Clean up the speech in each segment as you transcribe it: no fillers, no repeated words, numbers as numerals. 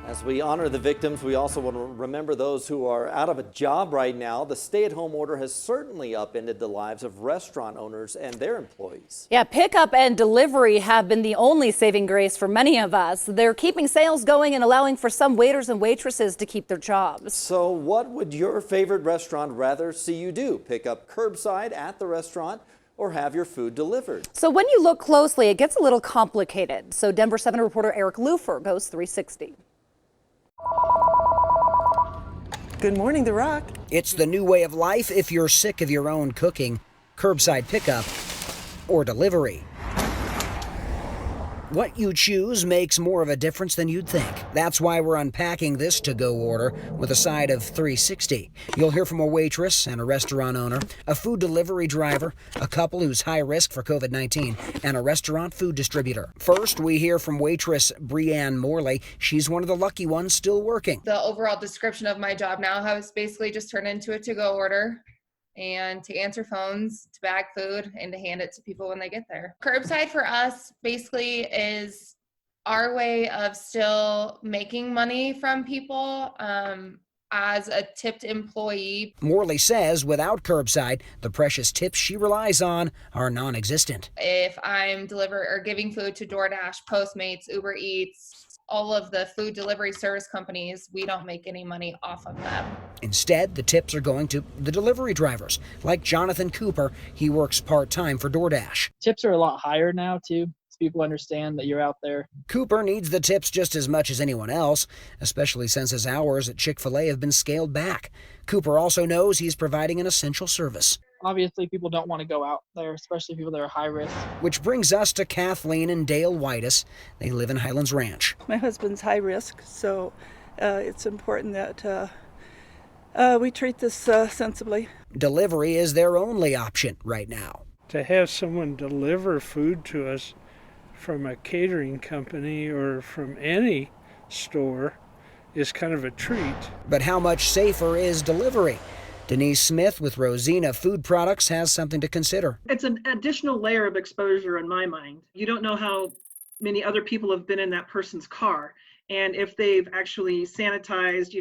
As we honor the victims, we also want to remember those who are out of a job right now. The stay-at-home order has certainly upended the lives of restaurant owners and their employees. Yeah, pickup and delivery have been the only saving grace for many of us. They're keeping sales going and allowing for some waiters and waitresses to keep their jobs. So what would your favorite restaurant rather see you do? Pick up curbside at the restaurant or have your food delivered? So when you look closely, it gets a little complicated. So Denver 7 reporter Eric Lufer goes 360. Good morning, The Rock. It's the new way of life if you're sick of your own cooking. Curbside pickup or delivery. What you choose makes more of a difference than you'd think. That's why we're unpacking this to-go order with a side of 360. You'll hear from a waitress and a restaurant owner, a food delivery driver, a couple who's high risk for COVID-19, and a restaurant food distributor. First, we hear from waitress Brianne Morley. She's one of the lucky ones still working. The overall description of my job now has basically just turned into a to-go order, and to answer phones, to bag food, and to hand it to people when they get there. Curbside for us basically is our way of still making money from people as a tipped employee. Morley says without curbside, the precious tips she relies on are non-existent. If I'm delivering or giving food to DoorDash, Postmates, Uber Eats, all of the food delivery service companies, we don't make any money off of them. Instead, the tips are going to the delivery drivers, like Jonathan Cooper. He works part-time for DoorDash. Tips are a lot higher now, too, so people understand that you're out there. Cooper needs the tips just as much as anyone else, especially since his hours at Chick-fil-A have been scaled back. Cooper also knows he's providing an essential service. Obviously, people don't want to go out there, especially people that are high risk. Which brings us to Kathleen and Dale Whitus. They live in Highlands Ranch. My husband's high risk, so it's important that we treat this sensibly. Delivery is their only option right now. To have someone deliver food to us from a catering company or from any store is kind of a treat. But how much safer is delivery? Denise Smith with Rosina Food Products has something to consider. It's an additional layer of exposure in my mind. You don't know how many other people have been in that person's car. And if they've actually sanitized,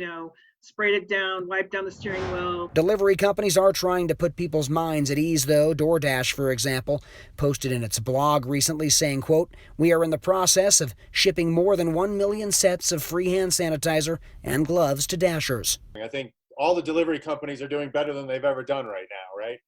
sprayed it down, wiped down the steering wheel. Delivery companies are trying to put people's minds at ease, though. DoorDash, for example, posted in its blog recently saying, quote, "We are in the process of shipping more than 1 million sets of free hand sanitizer and gloves to Dashers." I think all the delivery companies are doing better than they've ever done right now, right?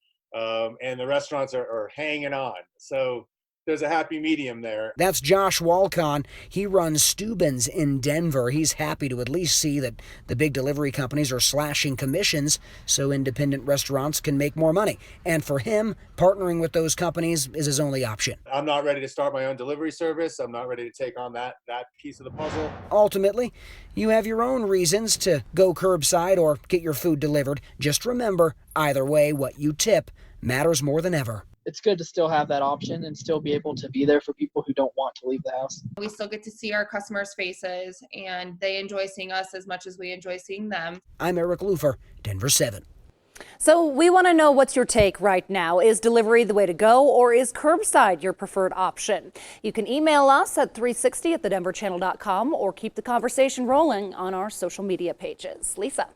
And the restaurants are hanging on. So there's a happy medium there. That's Josh Walcon. He runs Steuben's in Denver. He's happy to at least see that the big delivery companies are slashing commissions so independent restaurants can make more money. And for him, partnering with those companies is his only option. I'm not ready to start my own delivery service. I'm not ready to take on that piece of the puzzle. Ultimately, you have your own reasons to go curbside or get your food delivered. Just remember, either way, what you tip matters more than ever. It's good to still have that option and still be able to be there for people who don't want to leave the house. We still get to see our customers' faces, and they enjoy seeing us as much as we enjoy seeing them. I'm Eric Lufer, Denver 7. So we want to know what's your take right now. Is delivery the way to go, or is curbside your preferred option? You can email us at 360@thedenverchannel.com or keep the conversation rolling on our social media pages. Lisa.